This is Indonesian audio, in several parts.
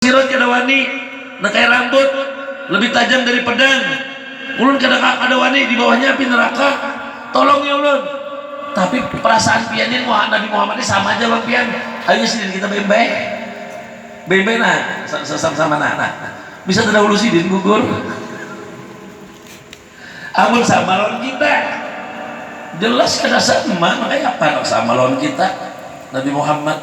Sirot kada wani nakai rambut lebih tajam dari pedang. Ulun kada wani di bawahnya api neraka. Tolong ya ulun. Tapi perasaan piannya Nabi Muhammad ini sama aja bang pian. Ayo sidin kita baik-baik. Baik-baik nah sama-sama nah. Bisa terdahulu sidin gugur. Amun sama lawan kita jelas kada sama, makanya apa sama lawan kita Nabi Muhammad.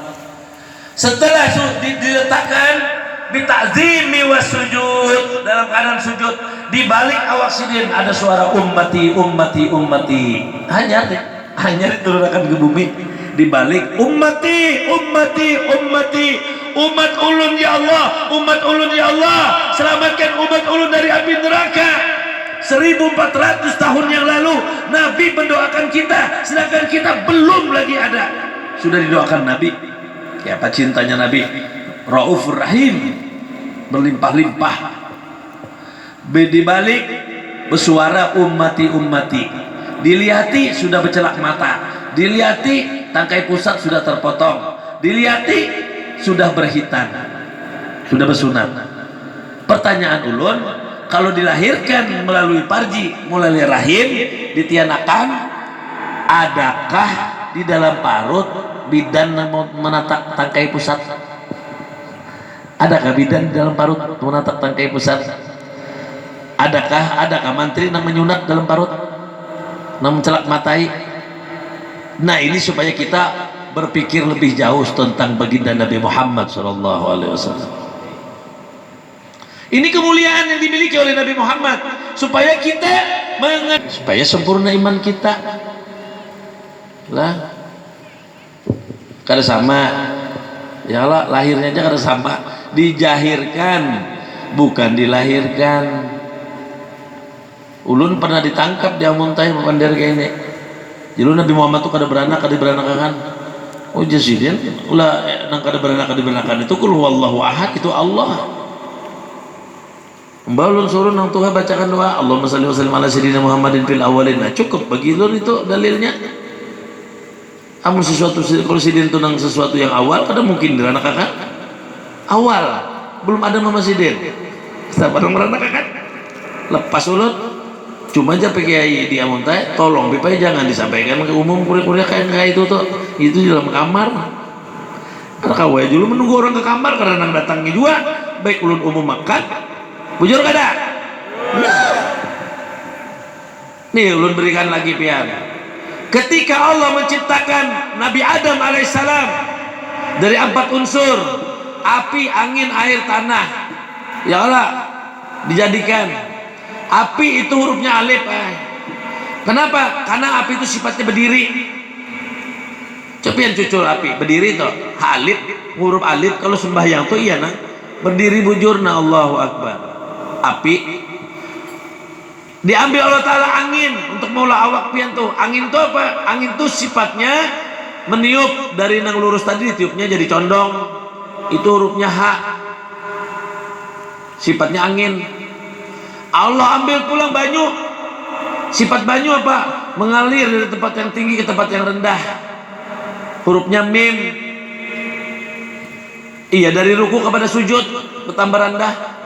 Setelah diletakkan bitakzimi wasujud, dalam keadaan sujud, di balik awak sidin ada suara ummati ummati ummati. Hanya diturunkan ke bumi, di balik ummati ummati ummati, umat ulun ya Allah, umat ulun ya Allah, selamatkan umat ulun dari api neraka. 1400 tahun yang lalu Nabi mendoakan kita, sedangkan kita belum lagi ada, sudah didoakan Nabi. Ya apa cintanya Nabi, Raufur Rahim, berlimpah-limpah. Di balik bersuara ummati ummati, dilihati sudah bercelak mata, dilihati tangkai pusat sudah terpotong, dilihati sudah berhitan, sudah bersunat. Pertanyaan ulun, kalau dilahirkan melalui parji, melalui rahim, ditianakan, adakah di dalam parut bidan menatap tangkai pusat? Adakah bidan di dalam parut menatap tangkai pusat? Adakah mantri yang menyunat dalam parut, yang mencelak matai? Nah ini supaya kita berpikir lebih jauh tentang baginda Nabi Muhammad SAW. Ini kemuliaan yang dimiliki oleh Nabi Muhammad, supaya kita supaya sempurna iman kita lah. Kada sama ya Allah, lahirnya aja kada sama, dijahirkan bukan dilahirkan. Ulun pernah ditangkap di Amuntai bandar kayak ini. Jadi Nabi Muhammad tuh kada beranak kan. Oh jasidin ulah nang kada beranakan itu kul huwallahu ahad, itu Allah. Ulun suruh nang Tuhan bacakan doa Allahumma shalli wa sallim ala sayyidina Muhammadin fil awwalin. Nah cukup bagi ulun itu dalilnya. Amun sesuatu kalau sidin itu nang sesuatu yang awal, kada mungkin diranakakan awal, belum ada mama sidin kita pada meranakakan. Lepas ulun cuma aja pakai di Amuntai, tolong bipai jangan disampaikan ke umum kuliah kayak itu tuh, itu di dalam kamar. Ada kawai dulu menunggu orang ke kamar karena nang datangnya juga baik ulun umum makan bujur kada. Nih ulun berikan lagi pian. Ketika Allah menciptakan Nabi Adam alaihissalam dari 4 unsur, api, angin, air, tanah, ya Allah dijadikan. Api itu hurufnya alif. Kenapa? Karena api itu sifatnya berdiri. Copian cucur api berdiri tuh, alif, huruf alif. Kalau sembahyang tuh iya nah berdiri bujur nah Allahu Akbar. Api diambil Allah Ta'ala angin untuk maulah awak pian tuh. Angin tuh apa? Angin tuh sifatnya meniup, dari nang lurus tadi ditiupnya jadi condong, itu hurufnya H, sifatnya angin. Allah ambil pulang banyu, sifat banyu apa? Mengalir dari tempat yang tinggi ke tempat yang rendah, hurufnya mim. Iya, dari ruku kepada sujud bertambah rendah.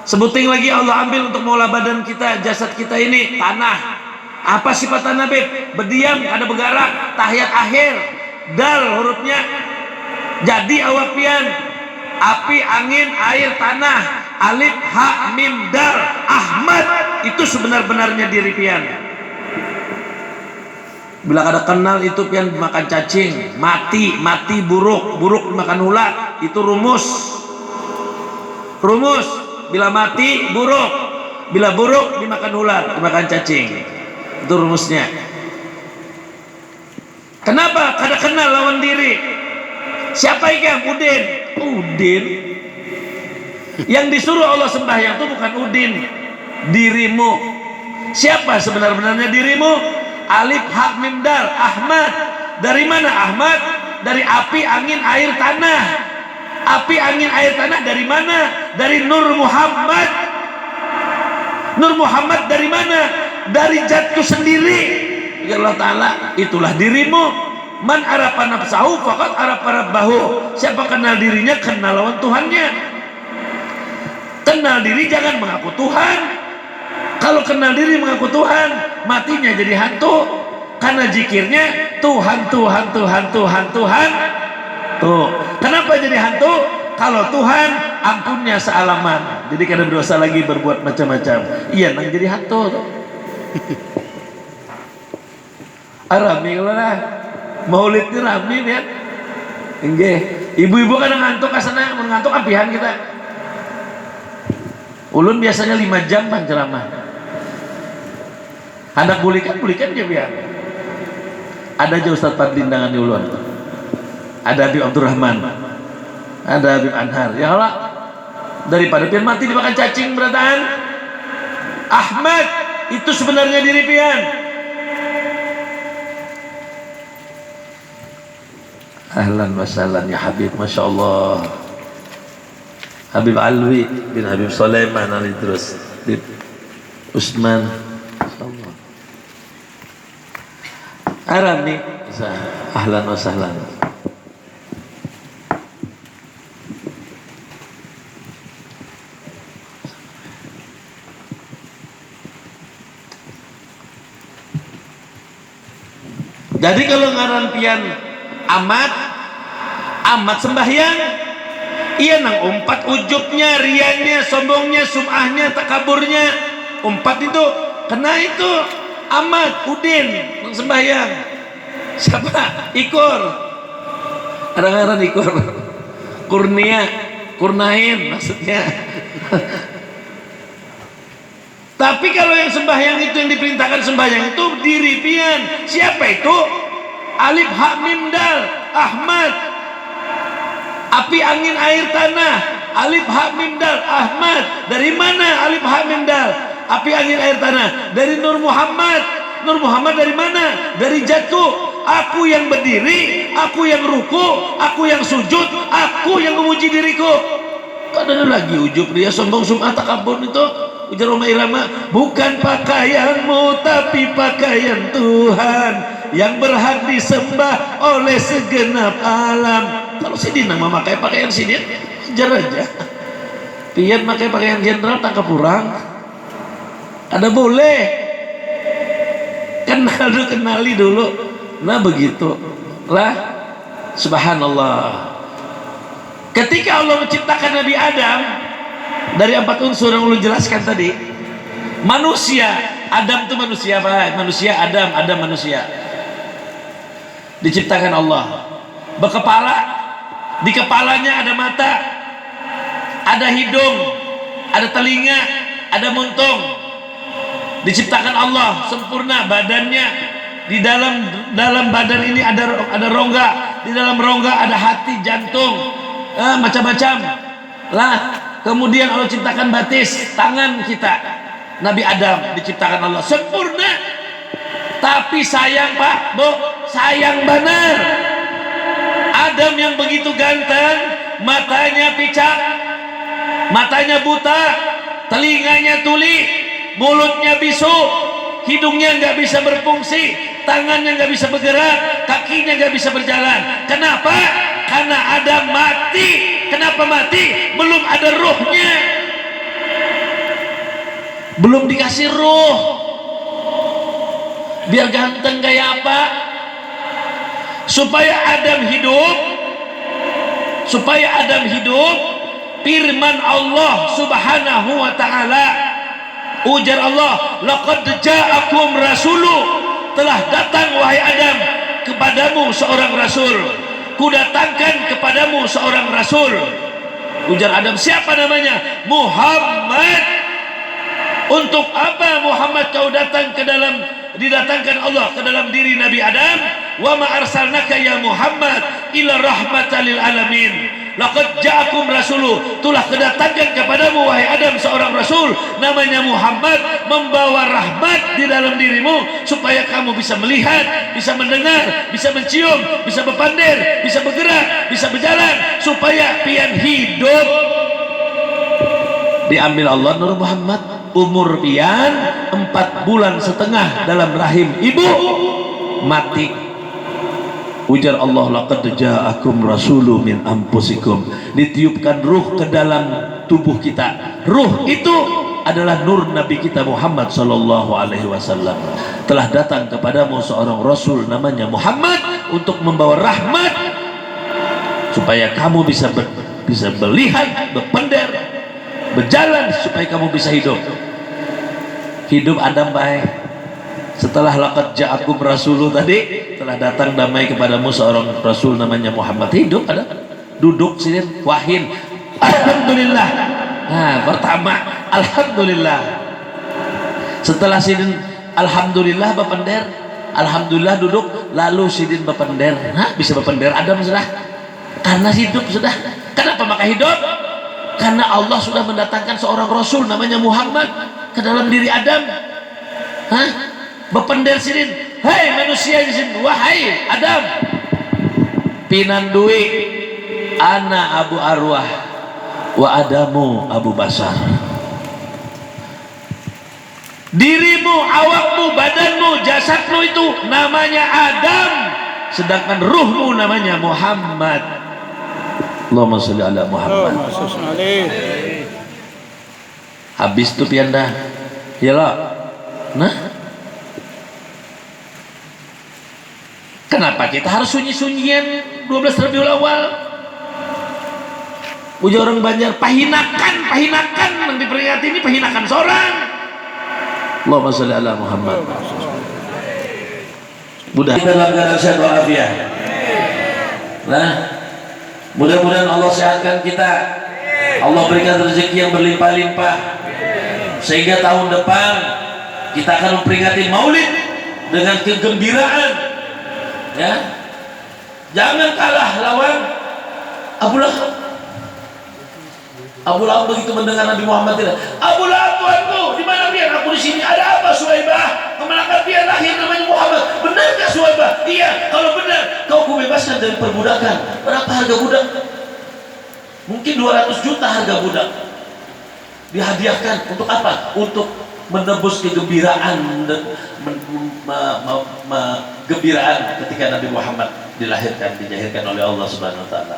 Sebuting lagi Allah ambil untuk maulah badan kita, jasad kita ini, tanah. Apa sifat tanah beb? Berdiam, ada bergerak, tahiyat akhir, dal hurufnya. Jadi awak pian, api, angin, air, tanah, alif, ha, mim, dal, Ahmad, itu sebenar-benarnya diri pian. Bila kada kenal itu pian makan cacing, mati buruk makan ulat, itu rumus. Bila mati buruk, bila buruk dimakan ulat, dimakan cacing, itu rumusnya. Kenapa? Kada kenal lawan diri. Siapa ikam? Udin. Yang disuruh Allah sembahyang itu bukan Udin, dirimu. Siapa sebenar-benarnya dirimu? Alif, ha, mim, dal, Ahmad. Dari mana Ahmad? Dari api, angin, air, tanah. Api, angin, air, tanah dari mana? Dari Nur Muhammad. Nur Muhammad dari mana? Dari zatku sendiri. Ya Allah Ta'ala, itulah dirimu. Man arafa nafsahu faqad arafa rabbahu. Siapa kenal dirinya, kenal lawan Tuhannya. Kenal diri jangan mengaku Tuhan. Kalau kenal diri mengaku Tuhan, matinya jadi hantu. Karena zikirnya Tuhan, Tuhan, Tuhan, Tuhan, Tuhan. Tuh, kenapa jadi hantu? Kalau Tuhan ampunnya sealaman, jadi kada berdosa lagi berbuat macam-macam. Iya, nang jadi hantu. Rame kalau lah, maulidnya rame ya. Enggak, ibu-ibu kadang ngantuk kasana, mengantuk apihan kita. Ulun biasanya 5 jam ceramah. Anak bulikan aja biar. Ada aja Ustadz Fadlin dengan ulun. Ada Habib Abdurrahman. Ada Habib Anhar. Ya Allah, daripada pian mati dimakan cacing berataan. Ahmad itu sebenarnya diri pian. Ahlan wa sahlan ya Habib, Masya Allah. Habib Alwi bin Habib Sulaiman Al-Idrus, Habib Usman, Allah. Arami, ahlan wa sahlan. Jadi kalau ngaran pian amat sembahyang, iya nang umpat ujubnya, rianya, sombongnya, sum'ahnya, takaburnya, umpat itu kena itu amat udin nang sembahyang. Siapa? Ikur. Kadang-kadang ikur. Kurnain maksudnya. Tapi kalau yang sembahyang itu, yang diperintahkan sembahyang itu diri pian. Siapa itu? Alif ha mim dal, Ahmad. Api angin air tanah, alif ha mim dal, Ahmad. Dari mana alif ha mim dal? Api angin air tanah. Dari Nur Muhammad. Nur Muhammad dari mana? Dari jatuh. Aku yang berdiri, aku yang ruku, aku yang sujud, aku yang memuji diriku. Kok ada lagi ujub dia, sombong, sum'ah, takabur itu. Ujar Roma Irama, bukan pakaianmu tapi pakaian Tuhan yang berhak disembah oleh segenap alam. Kalau si Dina memakai pakaian si dia, ajar aja. Pian pakai pakaian jenderal tangkap kurang. Ada boleh. Kenali dulu. Nah begitu lah. Subhanallah. Ketika Allah menciptakan Nabi Adam dari 4 unsur yang ulun jelaskan tadi, manusia, Adam itu manusia, Pak. Manusia, Adam manusia. Diciptakan Allah. Berkepala, di kepalanya ada mata, ada hidung, ada telinga, ada muntung. Diciptakan Allah sempurna badannya. Di dalam badan ini ada rongga, di dalam rongga ada hati, jantung, macam-macam lah. Kemudian Allah ciptakan batis, tangan kita. Nabi Adam diciptakan Allah sempurna. Tapi sayang Pak, Bu, sayang benar. Adam yang begitu ganteng, matanya picak, matanya buta, telinganya tuli, mulutnya bisu, hidungnya nggak bisa berfungsi, tangannya nggak bisa bergerak, kakinya nggak bisa berjalan. Kenapa? Karena Adam mati. Kenapa mati? Belum ada ruhnya, belum dikasih ruh. Biar ganteng kayak apa? Supaya Adam hidup, firman Allah Subhanahu wa ta'ala, ujar Allah, laqad ja'akum rasulu, telah datang wahai Adam kepadamu seorang rasul. Kudatangkan kepadamu seorang rasul. Ujar Adam, siapa namanya? Muhammad. Untuk apa Muhammad kau didatangkan Allah ke dalam diri Nabi Adam? Wa ma arsalnaka ya Muhammad ila rahmatan lil alamin. Laqad ja'akum rasulu, telah kedatangan kepadamu wahai Adam seorang rasul namanya Muhammad, membawa rahmat di dalam dirimu supaya kamu bisa melihat, bisa mendengar, bisa mencium, bisa berpandir, bisa bergerak, bisa berjalan, supaya pian hidup. Diambil Allah Nur Muhammad, umur pian 4,5 bulan dalam rahim ibu, mati. Ujar Allah, laqad ja'akum rasulun min anfusikum. Ditiupkan ruh ke dalam tubuh kita. Ruh itu adalah nur Nabi kita Muhammad sallallahu alaihi wasallam. Telah datang kepadamu seorang rasul namanya Muhammad untuk membawa rahmat supaya kamu bisa melihat, berpender, berjalan, supaya kamu bisa hidup Adam baik. Setelah laqad ja'akum rasulun tadi, telah datang damai kepadamu seorang rasul namanya Muhammad. Hidup ada, duduk sini, wahin, alhamdulillah. Nah, pertama alhamdulillah. Setelah sidin alhamdulillah bapender, alhamdulillah duduk, lalu sidin bapender. Nah, bisa bapender Adam sudah, karena hidup sudah. Kenapa maka hidup? Karena Allah sudah mendatangkan seorang rasul namanya Muhammad ke dalam diri Adam. Hah? Bepender sidin, hei manusia di sini, wahai Adam, pinandui ana Abu Arwah wa Adamu Abu Basar. Dirimu, awakmu, badanmu, jasadmu itu namanya Adam, sedangkan ruhmu namanya Muhammad. Allahumma sholli ala Muhammad. Habis tuh pianda, iyalah. Nah, kenapa kita harus sunyi-sunyian 12 Rabiul Awal? Ujar orang Banjar, pahinakan yang diperingati ini pahinakan seorang. Allahumma sholli ala Muhammad. Mudah dalam keadaan sehat walafiat. Nah, mudah-mudahan Allah sehatkan kita. Allah berikan rezeki yang berlimpah-limpah, sehingga tahun depan kita akan memperingati Maulid dengan kegembiraan. Ya, jangan kalah lawan Abu Lahab. Abu Lahab begitu mendengar Nabi Muhammad tidak, Abu Lahab tuanku, di mana dia? Aku di sini. Ada apa Suwaibah? Kemanakah dia lahir namanya Muhammad? Benarkah Suwaibah? Iya, kalau benar, kau kubebaskan dari perbudakan. Berapa harga budak? Mungkin 200 juta harga budak. Dihadiahkan untuk apa? Untuk menebus kegembiraan dan gembiraan ketika Nabi Muhammad dijahirkan oleh Allah Subhanahu wa taala.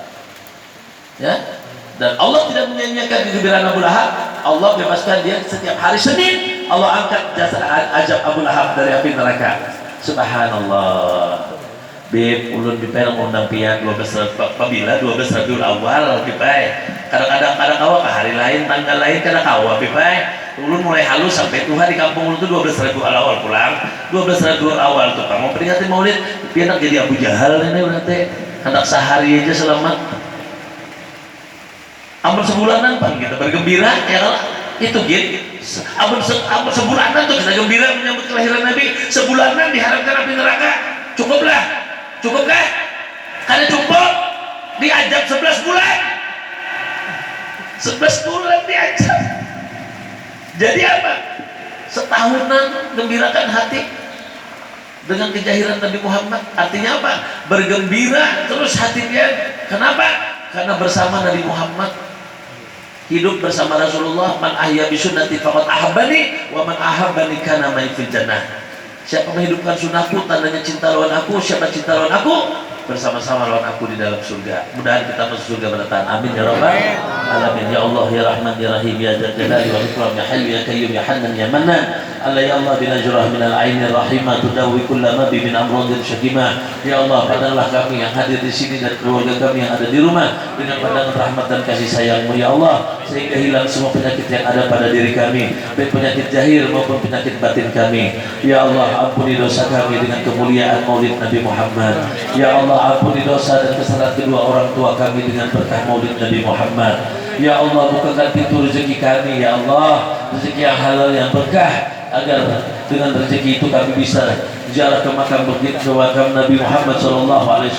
Ya. Dan Allah tidak menyanyiakan kegembiraan Abu Lahab. Allah bebaskan dia setiap hari Senin. Allah angkat jasad ajab Abu Lahab dari api neraka. Subhanallah. Bib ulun bipai mengundang pian 12 pabila 12 Rabiul Awal bipai. Kadang-kadang awak ke hari lain, tanggal lain kadang awak bipai. Ulun mulai halus sampai Tuhan di kampung ulun itu 12 Rabiul Awal pulang. 12 Rabiul Awal tuh mau peringati Maulid, pian jadi Abu Jahal ini berarti. Hendak sehari aja selamat. Amal sebulanan pan kita bergembira ya kalau itu gitu. Amal sebulanan tuh kita gembira menyambut kelahiran Nabi. Sebulanan diharapkan api neraka. Cukupkah? Karena cukup diajak 11 bulan. 11 bulan diajak. Jadi apa? Setahunan gembirakan hati dengan kejahiran Nabi Muhammad. Artinya apa? Bergembira terus hati dia. Kenapa? Karena bersama Nabi Muhammad, hidup bersama Rasulullah. Man ahya bi sunnati faqad ahabbani wa man ahabbani kana ma'i fil jannah. Siapa menghidupkan sunnahku tandanya cinta lawan aku. Siapa cinta lawan aku bersama-sama lawan aku di dalam surga. Mudah-mudahan kita masuk surga pada tahan. Amin ya rabbal alamin. Ya Allah ya Rahman ya Rahim ya Dzal Jalali wal Ikram ya Hayyu ya Qayyum ya Hannan ya Mannan. Allah ya Allah binajrah minal ainir rahimah tudawi kullama bi min amradin syakimah. Ya Allah, pandanglah kami yang hadir di sini dan keluarga kami yang ada di rumah dengan pandangan rahmat dan kasih sayang-Mu ya Allah, sehingga hilang semua penyakit yang ada pada diri kami, baik penyakit zahir maupun penyakit batin kami. Ya Allah, ampuni dosa kami dengan kemuliaan Maulid Nabi Muhammad. Ya Allah, ampuni dosa dan kesalahan kedua orang tua kami dengan berkah Maulid Nabi Muhammad. Ya Allah, bukakan pintu rezeki kami ya Allah, rezeki yang halal yang berkah, agar dengan rezeki itu kami bisa ziarah ke makam Nabi Muhammad sallallahu alaihi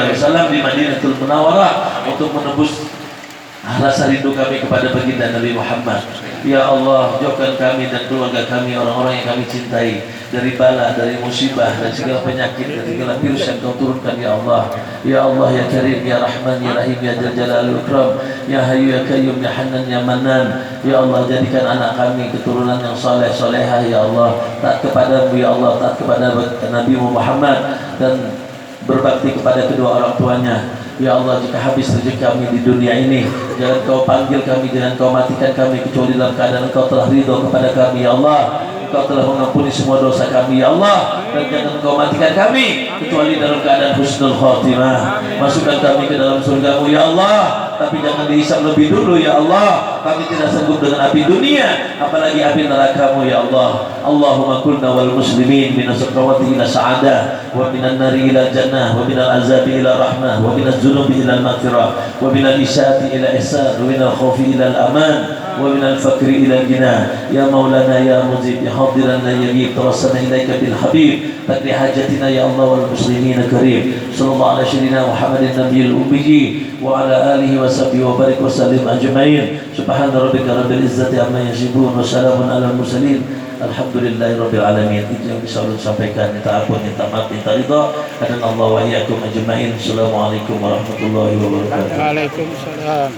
wasallam di Madinatul Munawwarah untuk menebus rasa rindu kami kepada baginda Nabi Muhammad. Ya Allah, jauhkan kami dan keluarga kami, orang-orang yang kami cintai, dari bala, dari musibah, dan segala penyakit, dan segala virus yang Kau turunkan ya Allah. Ya Allah ya Karim ya Rahman ya Rahim ya Dzal Jalali wal Ikram ya Hayyu ya Qayyum ya Hannan ya Mannan. Ya Allah, jadikan anak kami keturunan yang saleh salehah ya Allah, taat kepadamu ya Allah, taat kepada Nabi Muhammad, dan berbakti kepada kedua orang tuanya. Ya Allah, jika habis rezeki kami di dunia ini, jangan Kau panggil kami, jangan Kau matikan kami kecuali dalam keadaan Engkau telah ridho kepada kami. Ya Allah, Engkau telah mengampuni semua dosa kami. Ya Allah, dan jangan Engkau matikan kami kecuali dalam keadaan husnul khotimah. Masukkan kami ke dalam surga-Mu ya Allah, tapi jangan dihisab lebih dulu ya Allah. Kami tidak sanggup dengan api dunia, apalagi api neraka-Mu ya Allah. Allahumma kulna wal muslimin minas sakrawati ila sa'adah, wa minan nari ila jannah, wa minal azabi ila rahmah, wa minaz zunubi ila maghfirah, wa minal isyaati ila ihsan, wa minal khawfi ila al-aman, wa minal fakri ila al-ghina. Ya maulana ya mujib, ya hadiran la yagib, tawassalna ilaika bil habib, taqdi hajatina ya Allah wal muslimin karim. Sallallahu ala sayyidina Muhammadin nabiyil ummi wa ala alihi wa sahbihi wa barik wa sallim ajma'in. Subhana rabbika rabbil izzati amma yasifun wa salamun alal mursalin. Alhamdulillahi rabbil alamin. Itu yang bisa ulun sampaikan. Minta ampun, minta maaf, minta ridha. Hadan Allah wa iyyakum ajma'in. Assalamualaikum warahmatullahi wabarakatuh. Waalaikumsalam.